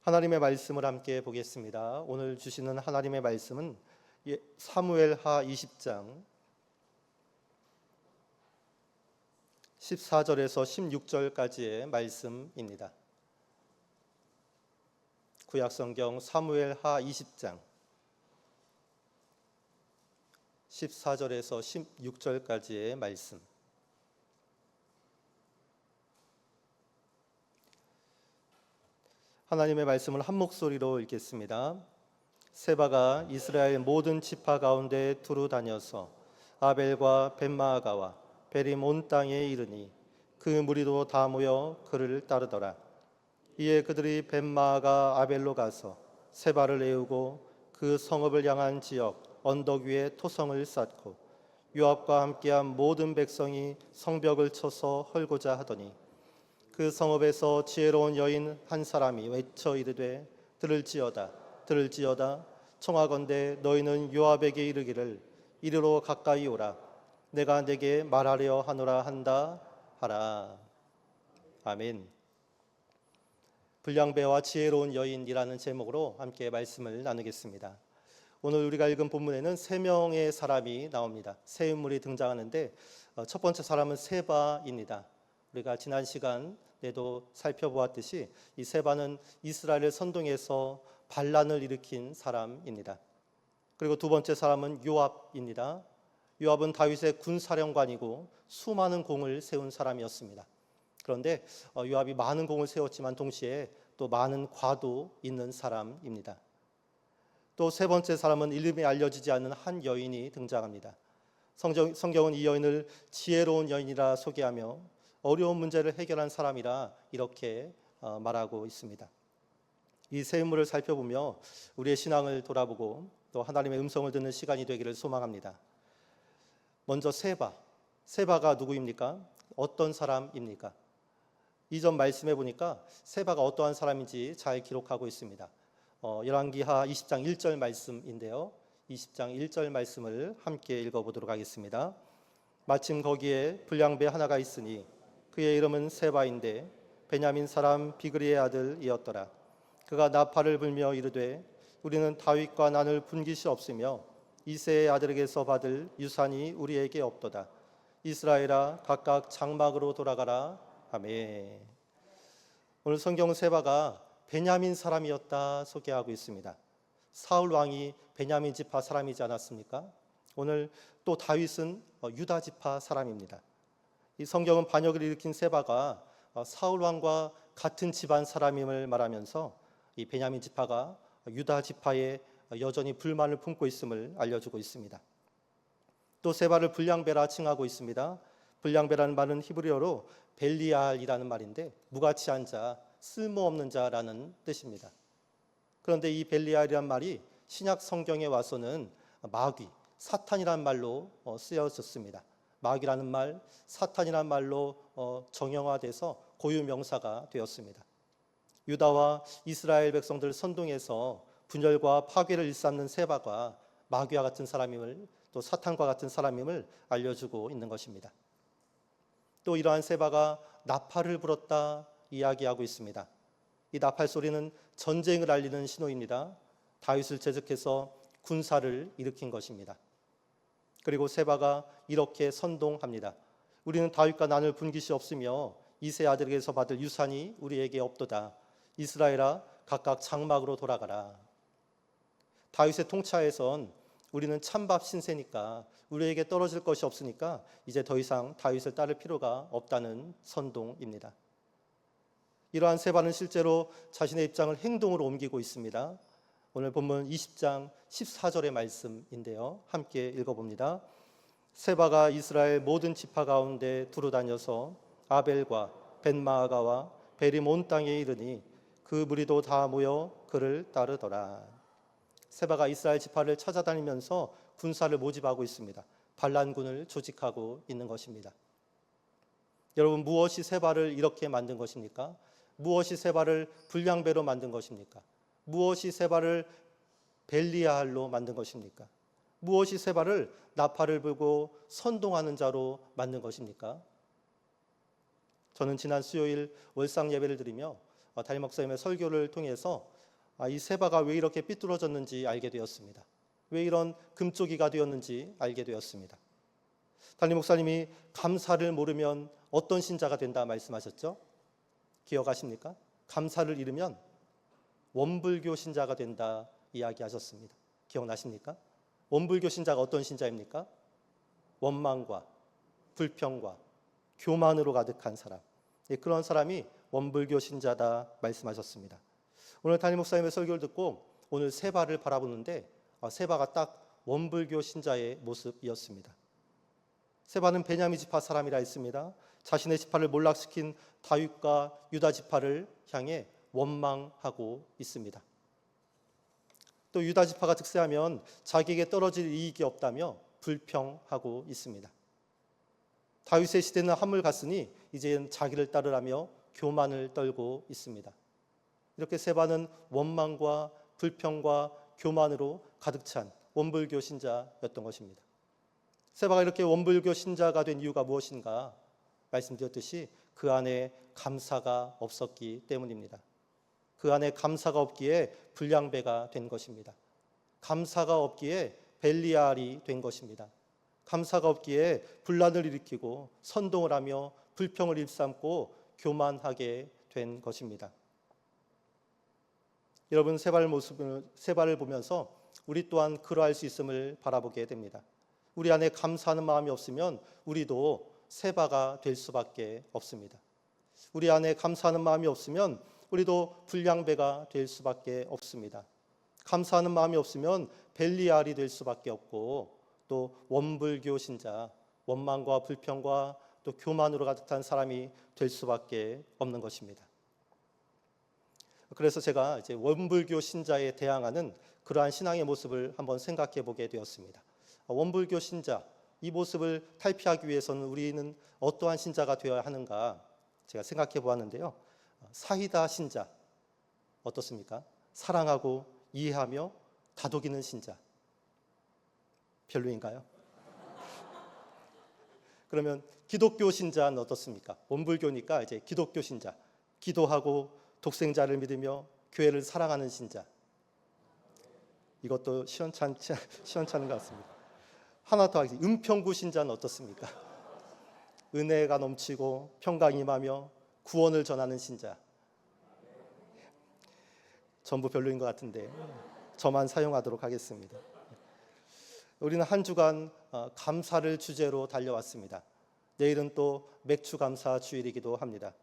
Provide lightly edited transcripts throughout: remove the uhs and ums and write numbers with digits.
하나님의 말씀을 함께 보겠습니다. 오늘 주시는 하나님의 말씀은 사무엘하 20장 14절에서 16절까지의 말씀입니다. 구약성경 사무엘하 20장 14절에서 16절까지의 말씀. 하나님의 말씀을 한 목소리로 읽겠습니다. 세바가 이스라엘 모든 지파 가운데 두루 다녀서 아벨과 벳마아가와 베림 온 땅에 이르니 그 무리도 다 모여 그를 따르더라. 이에 그들이 벳마아가 아벨로 가서 세바를 애우고 그 성읍을 향한 지역 언덕 위에 토성을 쌓고 요압과 함께한 모든 백성이 성벽을 쳐서 헐고자 하더니 그 성읍에서 지혜로운 여인 한 사람이 외쳐 이르되 들을지어다 들을지어다 청하건대 너희는 요압에게 이르기를 이리로 가까이 오라 내가 네게 말하려 하노라 한다 하라. 아멘. 불량배와 지혜로운 여인이라는 제목으로 함께 말씀을 나누겠습니다. 오늘 우리가 읽은 본문에는 세 명의 사람이 나옵니다. 세 인물이 등장하는데 첫 번째 사람은 세바입니다. 우리가 지난 시간에도 살펴보았듯이 이 세바는 이스라엘을 선동해서 반란을 일으킨 사람입니다. 그리고 두 번째 사람은 요압입니다. 요압은 다윗의 군사령관이고 수많은 공을 세운 사람이었습니다. 그런데 요압이 많은 공을 세웠지만 동시에 또 많은 과도 있는 사람입니다. 또 세 번째 사람은 이름이 알려지지 않는 한 여인이 등장합니다. 성경은 이 여인을 지혜로운 여인이라 소개하며 어려운 문제를 해결한 사람이라 이렇게 말하고 있습니다. 이 세 인물을 살펴보며 우리의 신앙을 돌아보고 또 하나님의 음성을 듣는 시간이 되기를 소망합니다. 먼저 세바가 누구입니까? 어떤 사람입니까? 이전 말씀해 보니까 세바가 어떠한 사람인지 잘 기록하고 있습니다. 열왕기하 20장 1절 말씀인데요. 20장 1절 말씀을 함께 읽어보도록 하겠습니다. 마침 거기에 불량배 하나가 있으니 그의 이름은 세바인데 베냐민 사람 비그리의 아들이었더라. 그가 나팔을 불며 이르되 우리는 다윗과 난을 분깃이 없으며 이새의 아들에게서 받을 유산이 우리에게 없도다. 이스라엘아 각각 장막으로 돌아가라. 아멘. 오늘 성경은 세바가 베냐민 사람이었다 소개하고 있습니다. 사울 왕이 베냐민 지파 사람이지 않았습니까? 오늘 또 다윗은 유다 지파 사람입니다. 이 성경은 반역을 일으킨 세바가 사울 왕과 같은 집안 사람임을 말하면서 이 베냐민 지파가 유다 지파에 여전히 불만을 품고 있음을 알려주고 있습니다. 또 세바를 불량배라 칭하고 있습니다. 불량배라는 말은 히브리어로 벨리알이라는 말인데 무가치한 자, 쓸모없는 자라는 뜻입니다. 그런데 이 벨리알이란 말이 신약 성경에 와서는 마귀, 사탄이란 말로 쓰여졌습니다. 마귀라는 말, 사탄이란 말로 정형화돼서 고유 명사가 되었습니다. 유다와 이스라엘 백성들 선동해서 분열과 파괴를 일삼는 세바가 마귀와 같은 사람임을 또 사탄과 같은 사람임을 알려주고 있는 것입니다. 또 이러한 세바가 나팔을 불었다 이야기하고 있습니다. 이 나팔 소리는 전쟁을 알리는 신호입니다. 다윗을 제적해서 군사를 일으킨 것입니다. 그리고 세바가 이렇게 선동합니다. 우리는 다윗과 난을 분깃이 없으며 이새 아들에게서 받을 유산이 우리에게 없도다. 이스라엘아 각각 장막으로 돌아가라. 다윗의 통치하에선 우리는 찬밥 신세니까 우리에게 떨어질 것이 없으니까 이제 더 이상 다윗을 따를 필요가 없다는 선동입니다. 이러한 세바는 실제로 자신의 입장을 행동으로 옮기고 있습니다. 오늘 본문 20장 14절의 말씀인데요. 함께 읽어봅니다. 세바가 이스라엘 모든 지파 가운데 두루 다녀서 아벨과 벳마아가와 베림 온 땅에 이르니 그 무리도 다 모여 그를 따르더라. 세바가 이스라엘 지파를 찾아다니면서 군사를 모집하고 있습니다. 반란군을 조직하고 있는 것입니다. 여러분, 무엇이 세바를 이렇게 만든 것입니까? 무엇이 세바를 불량배로 만든 것입니까? 무엇이 세바를 벨리알로 만든 것입니까? 무엇이 세바를 나팔을 불고 선동하는 자로 만든 것입니까? 저는 지난 수요일 월상 예배를 드리며 담임 목사님의 설교를 통해서 이 세바가 왜 이렇게 삐뚤어졌는지 알게 되었습니다. 왜 이런 금쪽이가 되었는지 알게 되었습니다. 담임 목사님이 감사를 모르면 어떤 신자가 된다 말씀하셨죠? 기억하십니까? 감사를 잃으면 원불교 신자가 된다 이야기하셨습니다. 기억나십니까? 원불교 신자가 어떤 신자입니까? 원망과 불평과 교만으로 가득한 사람, 그런 사람이 원불교 신자다 말씀하셨습니다. 오늘 담임 목사님의 설교를 듣고 오늘 세바를 바라보는데 세바가 딱 원불교 신자의 모습이었습니다. 세바는 베냐민 지파 사람이라 했습니다. 자신의 지파를 몰락시킨 다윗과 유다 지파를 향해 원망하고 있습니다. 또 유다 지파가 득세하면 자기에게 떨어질 이익이 없다며 불평하고 있습니다. 다윗의 시대는 한물 갔으니 이제는 자기를 따르라며 교만을 떨고 있습니다. 이렇게 세바는 원망과 불평과 교만으로 가득 찬 원불교 신자였던 것입니다. 세바가 이렇게 원불교 신자가 된 이유가 무엇인가? 말씀드렸듯이 그 안에 감사가 없었기 때문입니다. 그 안에 감사가 없기에 불량배가 된 것입니다. 감사가 없기에 벨리알이 된 것입니다. 감사가 없기에 분란을 일으키고 선동을 하며 불평을 일삼고 교만하게 된 것입니다. 여러분, 세바를 보면서 우리 또한 그러할 수 있음을 바라보게 됩니다. 우리 안에 감사하는 마음이 없으면 우리도 세바가 될 수밖에 없습니다. 우리 안에 감사하는 마음이 없으면 우리도 불량배가 될 수밖에 없습니다. 감사하는 마음이 없으면 벨리알이 될 수밖에 없고 또 원불교 신자, 원망과 불평과 또 교만으로 가득 찬 사람이 될 수밖에 없는 것입니다. 그래서 제가 이제 원불교 신자에 대항하는 그러한 신앙의 모습을 한번 생각해 보게 되었습니다. 원불교 신자, 이 모습을 탈피하기 위해서는 우리는 어떠한 신자가 되어야 하는가 제가 생각해 보았는데요. 사히다 신자 어떻습니까? 사랑하고 이해하며 다독이는 신자. 별로인가요? 그러면 기독교 신자는 어떻습니까? 원불교니까 이제 기독교 신자, 기도하고 독생자를 믿으며 교회를 사랑하는 신자. 이것도 시원찮은 것 같습니다. 하나 더 하겠습니다. 은평구 신자는 어떻습니까? 은혜가 넘치고 평강 임하며 구원을 전하는 신자. 전부 별로인 것 같은데 저만 사용하도록 하겠습니다. 우리는 한 주간 감사를 주제로 달려왔습니다. 내일은 또 맥주 감사 주일이기도 합니다.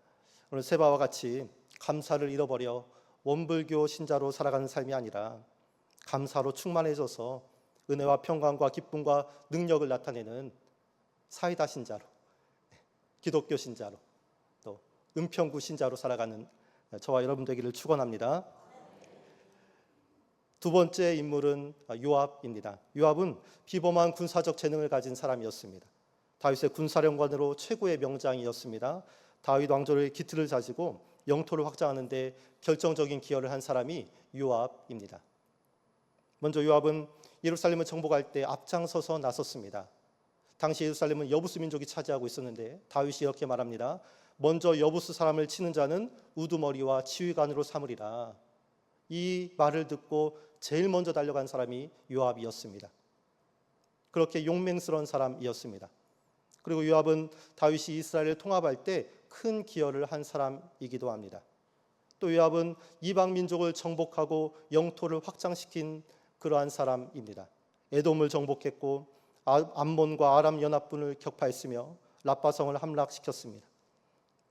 오늘 세바와 같이 감사를 잃어버려 원불교 신자로 살아가는 삶이 아니라 감사로 충만해져서 은혜와 평강과 기쁨과 능력을 나타내는 사이다 신자로, 기독교 신자로, 또 은평구 신자로 살아가는 저와 여러분 되기를 축원합니다. 두 번째 인물은 요압입니다. 요압은 비범한 군사적 재능을 가진 사람이었습니다. 다윗의 군사령관으로 최고의 명장이었습니다. 다윗 왕조의 기틀을 다지고 영토를 확장하는 데 결정적인 기여를 한 사람이 요압입니다. 먼저 요압은 예루살렘을 정복할 때 앞장서서 나섰습니다. 당시 예루살렘은 여부스 민족이 차지하고 있었는데 다윗이 이렇게 말합니다. 먼저 여부스 사람을 치는 자는 우두머리와 지휘관으로 삼으리라. 이 말을 듣고 제일 먼저 달려간 사람이 요압이었습니다. 그렇게 용맹스러운 사람이었습니다. 그리고 요압은 다윗이 이스라엘을 통합할 때 큰 기여를 한 사람이기도 합니다. 또 요압은 이방 민족을 정복하고 영토를 확장시킨 그러한 사람입니다. 에돔을 정복했고 암몬과 아람 연합군을 격파했으며 라빠성을 함락시켰습니다.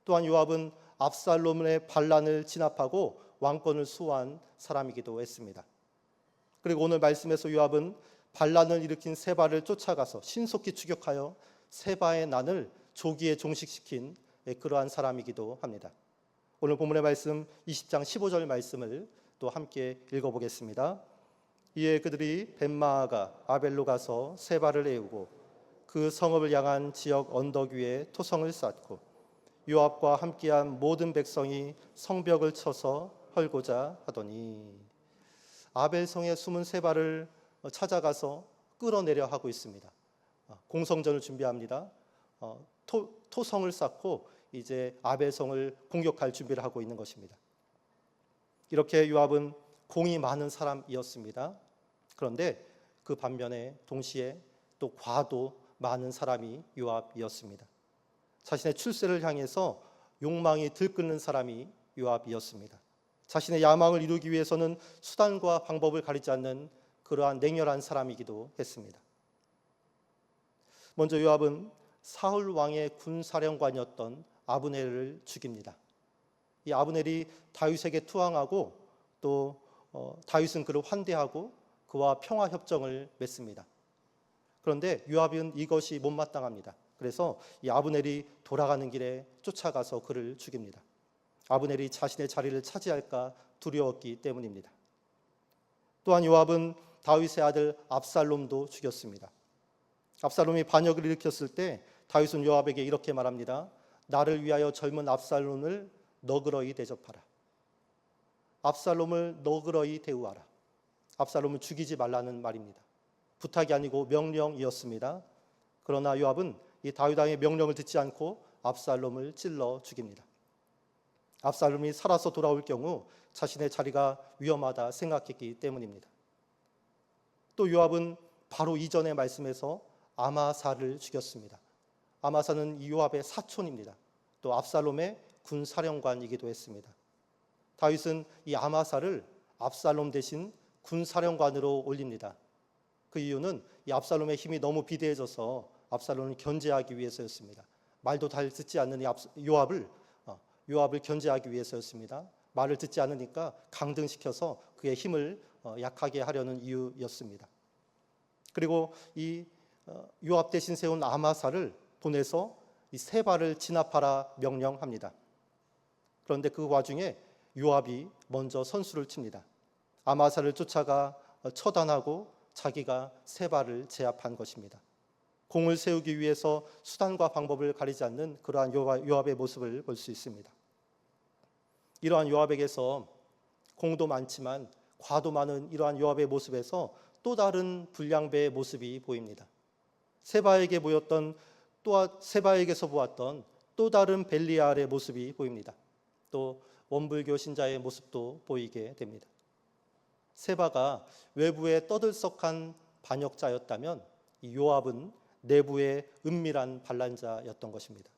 또한 요압은 압살롬의 반란을 진압하고 왕권을 수호한 사람이기도 했습니다. 그리고 오늘 말씀에서 요압은 반란을 일으킨 세바를 쫓아가서 신속히 추격하여 세바의 난을 조기에 종식시킨 그러한 사람이기도 합니다. 오늘 본문의 말씀 20장 15절 말씀을 또 함께 읽어보겠습니다. 이에 그들이 벳마아가 아벨로 가서 세바를 애우고 그 성읍을 향한 지역 언덕 위에 토성을 쌓고 요압과 함께한 모든 백성이 성벽을 쳐서 헐고자 하더니 아벨성에 숨은 세바를 찾아가서 끌어내려 하고 있습니다. 공성전을 준비합니다. 토성을 쌓고 이제 아벨성을 공격할 준비를 하고 있는 것입니다. 이렇게 요압은 공이 많은 사람이었습니다. 그런데 그 반면에 동시에 또 과도 많은 사람이 요압이었습니다. 자신의 출세를 향해서 욕망이 들끓는 사람이 요압이었습니다. 자신의 야망을 이루기 위해서는 수단과 방법을 가리지 않는 그러한 냉혈한 사람이기도 했습니다. 먼저 요압은 사울 왕의 군사령관이었던 아브넬을 죽입니다. 이 아브넬이 다윗에게 투항하고 또 다윗은 그를 환대하고 그와 평화 협정을 맺습니다. 그런데 요압은 이것이 못마땅합니다. 그래서 이 아브넬이 돌아가는 길에 쫓아가서 그를 죽입니다. 아브넬이 자신의 자리를 차지할까 두려웠기 때문입니다. 또한 요압은 다윗의 아들 압살롬도 죽였습니다. 압살롬이 반역을 일으켰을 때 다윗은 요압에게 이렇게 말합니다. 나를 위하여 젊은 압살롬을 너그러이 대접하라. 압살롬을 너그러이 대우하라. 압살롬을 죽이지 말라는 말입니다. 부탁이 아니고 명령이었습니다. 그러나 요압은 이 다윗 왕의 명령을 듣지 않고 압살롬을 찔러 죽입니다. 압살롬이 살아서 돌아올 경우 자신의 자리가 위험하다 생각했기 때문입니다. 또 요압은 바로 이전의 말씀에서 아마사를 죽였습니다. 아마사는 이 요압의 사촌입니다. 또 압살롬의 군사령관이기도 했습니다. 다윗은 이 아마사를 압살롬 대신 군사령관으로 올립니다. 그 이유는 이 압살롬의 힘이 너무 비대해져서 압살롬을 견제하기 위해서였습니다. 말도 잘 듣지 않는 이 요압을 견제하기 위해서였습니다. 말을 듣지 않으니까 강등시켜서 그의 힘을 약하게 하려는 이유였습니다. 그리고 이 요압 대신 세운 아마사를 보내서 이 세바를 진압하라 명령합니다. 그런데 그 와중에 요압이 먼저 선수를 칩니다. 아마사를 쫓아가 처단하고 자기가 세바를 제압한 것입니다. 공을 세우기 위해서 수단과 방법을 가리지 않는 그러한 요압의 모습을 볼 수 있습니다. 이러한 요압에게서 공도 많지만 과도 많은 이러한 요압의 모습에서 또 다른 불량배의 모습이 보입니다. 세바에게서 보았던 또 다른 벨리알의 모습이 보입니다. 또 원불교 신자의 모습도 보이게 됩니다. 세바가 외부에 떠들썩한 반역자였다면 이 요압은 내부에 은밀한 반란자였던 것입니다.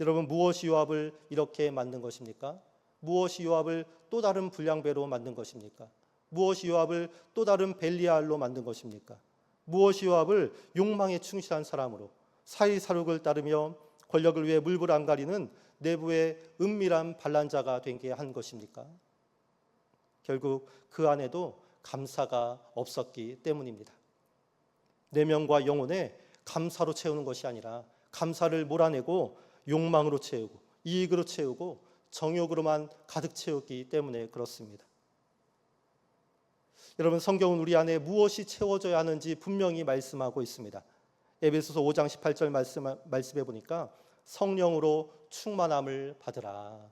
여러분, 무엇이 요압을 이렇게 만든 것입니까? 무엇이 요압을 또 다른 불량배로 만든 것입니까? 무엇이 요압을 또 다른 벨리알로 만든 것입니까? 무엇이 요압을 욕망에 충실한 사람으로 사이사륙을 따르며 권력을 위해 물불 안 가리는 내부의 은밀한 반란자가 되게 한 것입니까? 결국 그 안에도 감사가 없었기 때문입니다. 내면과 영혼에 감사로 채우는 것이 아니라 감사를 몰아내고 욕망으로 채우고 이익으로 채우고 정욕으로만 가득 채웠기 때문에 그렇습니다. 여러분, 성경은 우리 안에 무엇이 채워져야 하는지 분명히 말씀하고 있습니다. 에베소서 5장 18절 말씀해 보니까 성령으로 충만함을 받으라.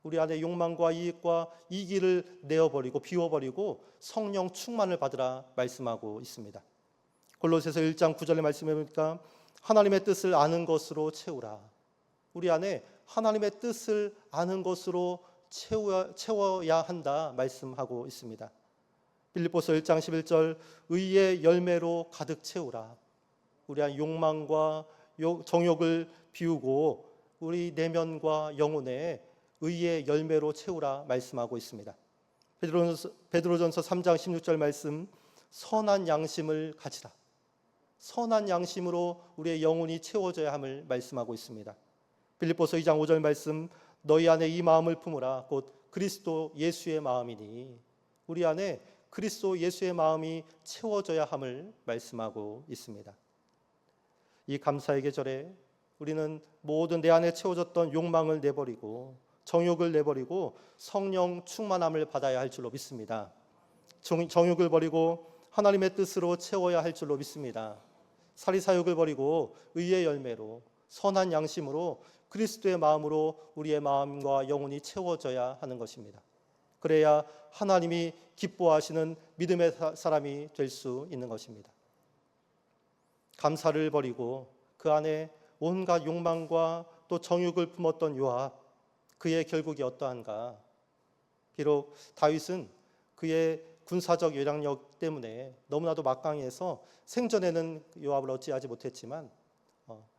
우리 안에 욕망과 이익과 이기를 내어버리고 비워버리고 성령 충만을 받으라 말씀하고 있습니다. 골로새서 1장 9절의 말씀해 보니까 하나님의 뜻을 아는 것으로 채우라. 우리 안에 하나님의 뜻을 아는 것으로 채워야 한다 말씀하고 있습니다. 빌립보서 1장 11절 의의 열매로 가득 채우라. 우리 안 욕망과 정욕을 비우고 우리 내면과 영혼에 의의 열매로 채우라 말씀하고 있습니다. 베드로전서 3장 16절 말씀 선한 양심을 가지라. 선한 양심으로 우리의 영혼이 채워져야 함을 말씀하고 있습니다. 빌립보서 2장 5절 말씀 너희 안에 이 마음을 품으라 곧 그리스도 예수의 마음이니 우리 안에 그리스도 예수의 마음이 채워져야 함을 말씀하고 있습니다. 이 감사의 계절에 우리는 모든 내 안에 채워졌던 욕망을 내버리고 정욕을 내버리고 성령 충만함을 받아야 할 줄로 믿습니다. 정욕을 버리고 하나님의 뜻으로 채워야 할 줄로 믿습니다. 사리사욕을 버리고 의의 열매로 선한 양심으로 그리스도의 마음으로 우리의 마음과 영혼이 채워져야 하는 것입니다. 그래야 하나님이 기뻐하시는 믿음의 사람이 될 수 있는 것입니다. 감사를 버리고 그 안에 온갖 욕망과 또 정욕을 품었던 요압, 그의 결국이 어떠한가? 비록 다윗은 그의 군사적 요량력 때문에 너무나도 막강해서 생전에는 요압을 어찌하지 못했지만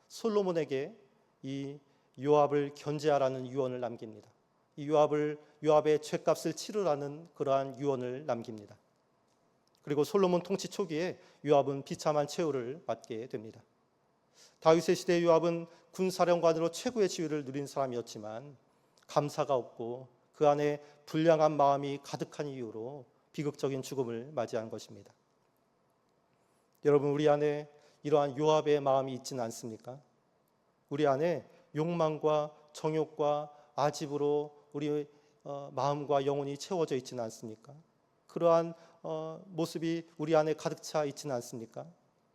솔로몬에게 이 요압을 견제하라는 유언을 남깁니다. 이 요압의 죄값을 치르라는 그러한 유언을 남깁니다. 그리고 솔로몬 통치 초기에 요압은 비참한 최후를 맞게 됩니다. 다윗의 시대 요압은 군사령관으로 최고의 지위를 누린 사람이었지만 감사가 없고 그 안에 불량한 마음이 가득한 이유로 비극적인 죽음을 맞이한 것입니다. 여러분, 우리 안에 이러한 요압의 마음이 있지는 않습니까? 우리 안에 욕망과 정욕과 아집으로 우리 마음과 영혼이 채워져 있지는 않습니까? 그러한 모습이 우리 안에 가득 차 있지는 않습니까?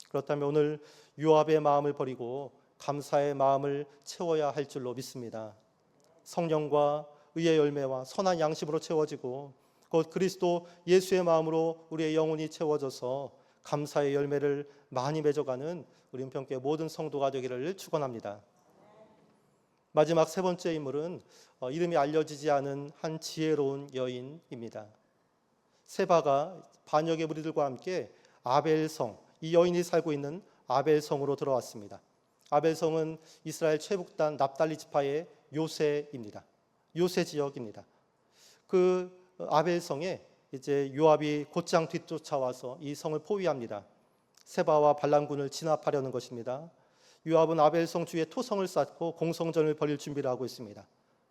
그렇다면 오늘 요압의 마음을 버리고 감사의 마음을 채워야 할 줄로 믿습니다. 성령과 의의 열매와 선한 양심으로 채워지고 곧 그리스도 예수의 마음으로 우리의 영혼이 채워져서 감사의 열매를 많이 맺어가는 우리 은평교회 모든 성도가 되기를 축원합니다. 마지막 세 번째 인물은 이름이 알려지지 않은 한 지혜로운 여인입니다. 세바가 반역의 무리들과 함께 아벨성, 이 여인이 살고 있는 아벨성으로 들어왔습니다. 아벨성은 이스라엘 최북단 납달리 지파의 요새입니다. 요새 지역입니다. 그 아벨성에 이제 요압이 곧장 뒤쫓아와서 이 성을 포위합니다. 세바와 반란군을 진압하려는 것입니다. 요압은 아벨성 주위에 토성을 쌓고 공성전을 벌일 준비를 하고 있습니다.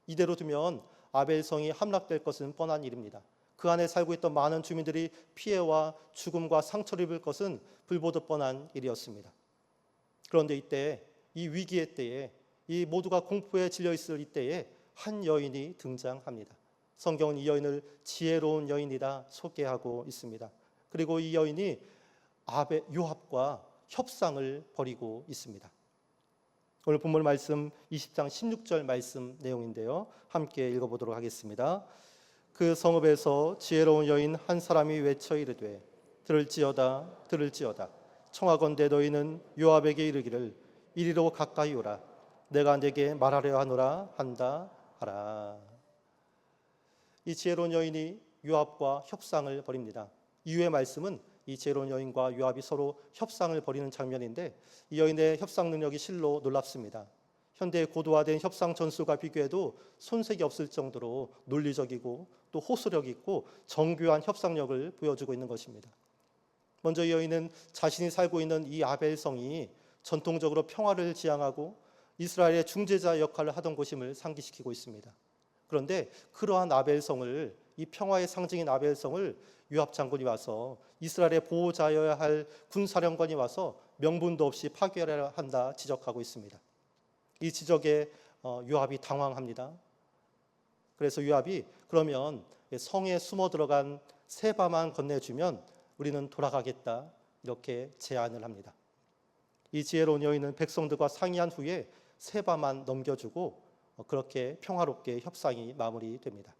이대로 두면 아벨성이 함락될 것은 뻔한 일입니다. 그 안에 살고 있던 많은 주민들이 피해와 죽음과 상처를 입을 것은 불보듯 뻔한 일이었습니다. 그런데 이때, 이 위기의 때에, 이 모두가 공포에 질려 있을 이때에 한 여인이 등장합니다. 성경은 이 여인을 지혜로운 여인이다 소개하고 있습니다. 그리고 이 여인이 요압과 협상을 벌이고 있습니다. 오늘 본문 말씀 20장 16절 말씀 내용인데요. 함께 읽어보도록 하겠습니다. 그 성읍에서 지혜로운 여인 한 사람이 외쳐 이르되 들을지어다 들을지어다 청하건대 너희는 요압에게 이르기를 이리로 가까이 오라 내가 내게 말하려 하노라 한다 하라. 이 지혜로운 여인이 요압과 협상을 벌입니다. 이후의 말씀은 이 지혜로운 여인과 요압이 서로 협상을 벌이는 장면인데 이 여인의 협상 능력이 실로 놀랍습니다. 현대의 고도화된 협상 전술과 비교해도 손색이 없을 정도로 논리적이고 또 호소력 있고 정교한 협상력을 보여주고 있는 것입니다. 먼저 이 여인은 자신이 살고 있는 이 아벨성이 전통적으로 평화를 지향하고 이스라엘의 중재자 역할을 하던 곳임을 상기시키고 있습니다. 그런데 그러한 아벨성을, 이 평화의 상징인 아벨성을 요압 장군이 와서 이스라엘의 보호자여야 할 군사령관이 와서 명분도 없이 파괴하려 한다 지적하고 있습니다. 이 지적에 요압이 당황합니다. 그래서 요압이 그러면 성에 숨어 들어간 세바만 건네주면 우리는 돌아가겠다 이렇게 제안을 합니다. 이 지혜로운 여인은 백성들과 상의한 후에 세바만 넘겨주고 그렇게 평화롭게 협상이 마무리됩니다.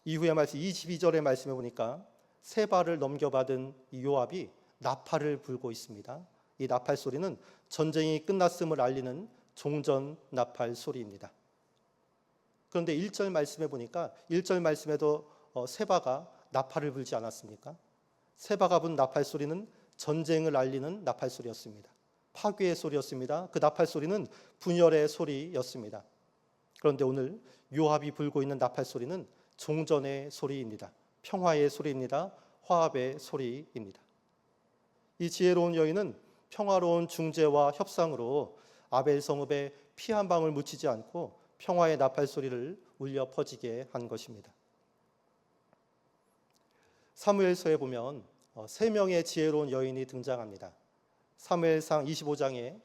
이후의 말씀 22절의 말씀에 보니까 세바를 넘겨받은 이 요압이 나팔을 불고 있습니다. 이 나팔 소리는 전쟁이 끝났음을 알리는 종전 나팔 소리입니다. 그런데 1절 말씀에 보니까 1절 말씀에도 세바가 나팔을 불지 않았습니까? 세바가 분 나팔 소리는 전쟁을 알리는 나팔 소리였습니다. 파괴의 소리였습니다. 그 나팔 소리는 분열의 소리였습니다. 그런데 오늘 요압이 불고 있는 나팔 소리는 종전의 소리입니다. 평화의 소리입니다. 화합의 소리입니다. 이 지혜로운 여인은 평화로운 중재와 협상으로 아벨 성읍에 피 한 방울 묻히지 않고 평화의 나팔 소리를 울려 퍼지게 한 것입니다. 사무엘서에 보면 세 명의 지혜로운 여인이 등장합니다. 사무엘상 25장에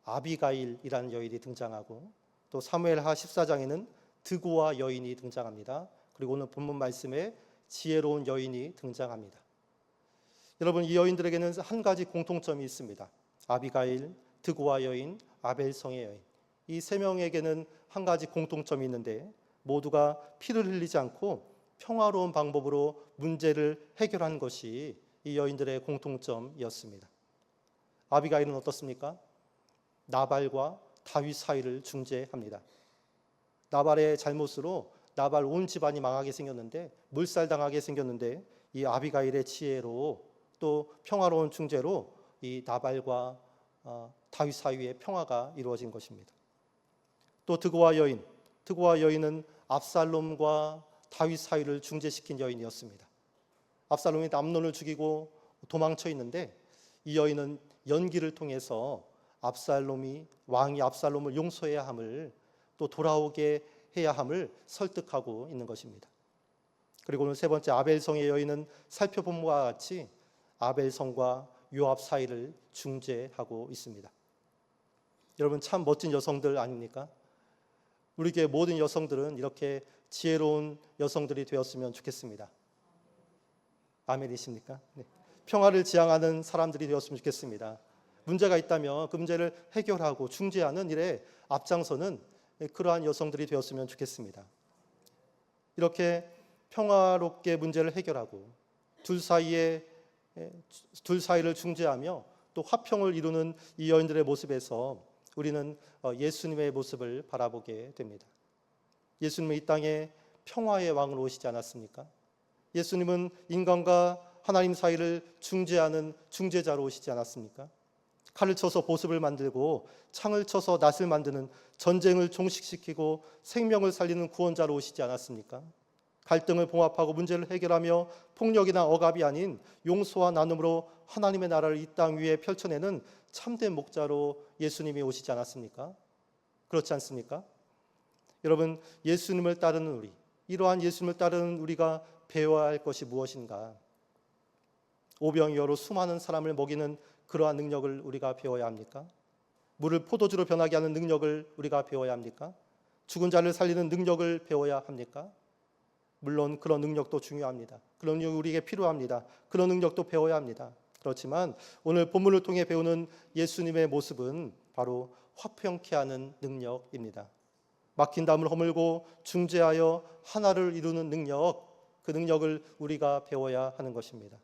아비가일이라는 여인이 등장하고 또 사무엘하 14장에는 드고와 여인이 등장합니다. 그리고 오늘 본문 말씀에 지혜로운 여인이 등장합니다. 여러분, 이 여인들에게는 한 가지 공통점이 있습니다. 아비가일, 드고와 여인, 아벨성의 여인. 이 세 명에게는 한 가지 공통점이 있는데 모두가 피를 흘리지 않고 평화로운 방법으로 문제를 해결한 것이 이 여인들의 공통점이었습니다. 아비가일은 어떻습니까? 나발과 다윗 사이를 중재합니다. 나발의 잘못으로 나발 온 집안이 망하게 생겼는데, 물살당하게 생겼는데, 이 아비가일의 지혜로 또 평화로운 중재로 이 나발과 다윗 사이의 평화가 이루어진 것입니다. 또 드고와 여인은 압살롬과 다윗 사이를 중재시킨 여인이었습니다. 압살롬이 암논을 죽이고 도망쳐 있는데, 이 여인은 연기를 통해서 왕이 압살롬을 용서해야 함을, 또 돌아오게 해야 함을 설득하고 있는 것입니다. 그리고 오늘 세 번째 아벨성의 여인은 살펴본 바와 같이 아벨성과 요압 사이를 중재하고 있습니다. 여러분, 참 멋진 여성들 아닙니까? 우리 교회 모든 여성들은 이렇게 지혜로운 여성들이 되었으면 좋겠습니다. 아멘이십니까? 네. 평화를 지향하는 사람들이 되었으면 좋겠습니다. 문제가 있다면 그 문제를 해결하고 중재하는 일에 앞장서는 그러한 여성들이 되었으면 좋겠습니다. 이렇게 평화롭게 문제를 해결하고 둘 사이를 중재하며 또 화평을 이루는 이 여인들의 모습에서 우리는 예수님의 모습을 바라보게 됩니다. 예수님은 이 땅에 평화의 왕으로 오시지 않았습니까? 예수님은 인간과 하나님 사이를 중재하는 중재자로 오시지 않았습니까? 칼을 쳐서 보습을 만들고 창을 쳐서 낫을 만드는, 전쟁을 종식시키고 생명을 살리는 구원자로 오시지 않았습니까? 갈등을 봉합하고 문제를 해결하며 폭력이나 억압이 아닌 용서와 나눔으로 하나님의 나라를 이 땅 위에 펼쳐내는 참된 목자로 예수님이 오시지 않았습니까? 그렇지 않습니까? 여러분, 예수님을 따르는 우리, 이러한 예수님을 따르는 우리가 배워야 할 것이 무엇인가? 오병이어로 수많은 사람을 먹이는 그러한 능력을 우리가 배워야 합니까? 물을 포도주로 변하게 하는 능력을 우리가 배워야 합니까? 죽은 자를 살리는 능력을 배워야 합니까? 물론 그런 능력도 중요합니다. 그런 능력이 우리에게 필요합니다. 그런 능력도 배워야 합니다. 그렇지만 오늘 본문을 통해 배우는 예수님의 모습은 바로 화평케 하는 능력입니다. 막힌 담을 허물고 중재하여 하나를 이루는 능력, 그 능력을 우리가 배워야 하는 것입니다.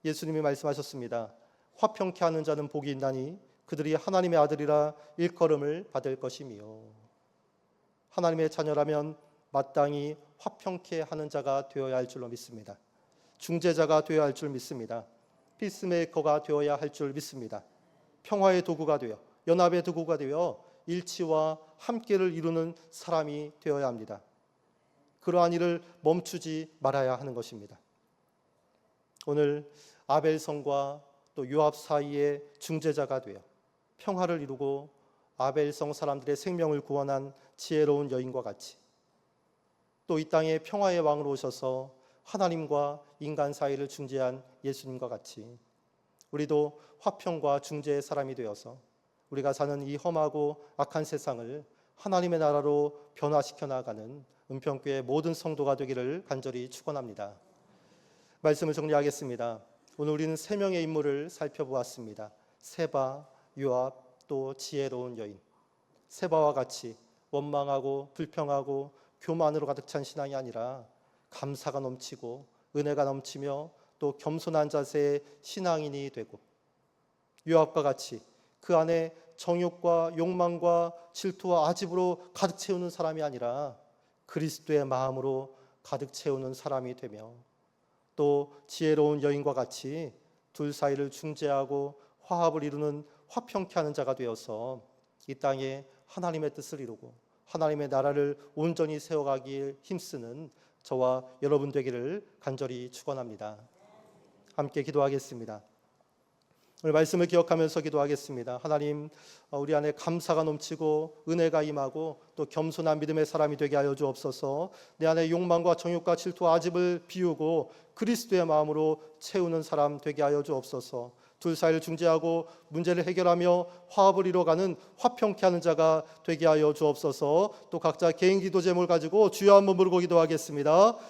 예수님이 말씀하셨습니다. 화평케 하는 자는 복이 있나니 그들이 하나님의 아들이라 일컬음을 받을 것이며, 하나님의 자녀라면 마땅히 화평케 하는 자가 되어야 할 줄로 믿습니다. 중재자가 되어야 할 줄 믿습니다. 피스메이커가 되어야 할 줄 믿습니다. 평화의 도구가 되어, 연합의 도구가 되어 일치와 함께를 이루는 사람이 되어야 합니다. 그러한 일을 멈추지 말아야 하는 것입니다. 오늘 아벨성과 또 요압 사이의 중재자가 되어 평화를 이루고 아벨성 사람들의 생명을 구원한 지혜로운 여인과 같이, 또 이 땅에 평화의 왕으로 오셔서 하나님과 인간 사이를 중재한 예수님과 같이 우리도 화평과 중재의 사람이 되어서 우리가 사는 이 험하고 악한 세상을 하나님의 나라로 변화시켜 나가는 은평교회 모든 성도가 되기를 간절히 축원합니다. 말씀을 정리하겠습니다. 오늘 우리는 세 명의 인물을 살펴보았습니다. 세바, 요압, 또 지혜로운 여인. 세바와 같이 원망하고 불평하고 교만으로 가득 찬 신앙이 아니라 감사가 넘치고 은혜가 넘치며 또 겸손한 자세의 신앙인이 되고, 요압과 같이 그 안에 정욕과 욕망과 질투와 아집으로 가득 채우는 사람이 아니라 그리스도의 마음으로 가득 채우는 사람이 되며, 또 지혜로운 여인과 같이 둘 사이를 중재하고 화합을 이루는 화평케 하는 자가 되어서 이 땅에 하나님의 뜻을 이루고 하나님의 나라를 온전히 세워가기에 힘쓰는 저와 여러분 되기를 간절히 축원합니다. 함께 기도하겠습니다. 오늘 말씀을 기억하면서 기도하겠습니다. 하나님, 우리 안에 감사가 넘치고 은혜가 임하고 또 겸손한 믿음의 사람이 되게 하여 주옵소서. 내 안에 욕망과 정욕과 질투와 아집을 비우고 그리스도의 마음으로 채우는 사람 되게 하여 주옵소서. 둘 사이를 중재하고 문제를 해결하며 화합을 이뤄가는 화평케 하는 자가 되게 하여 주옵소서. 또 각자 개인 기도 제목을 가지고 주여 한번 부르고 기도하겠습니다.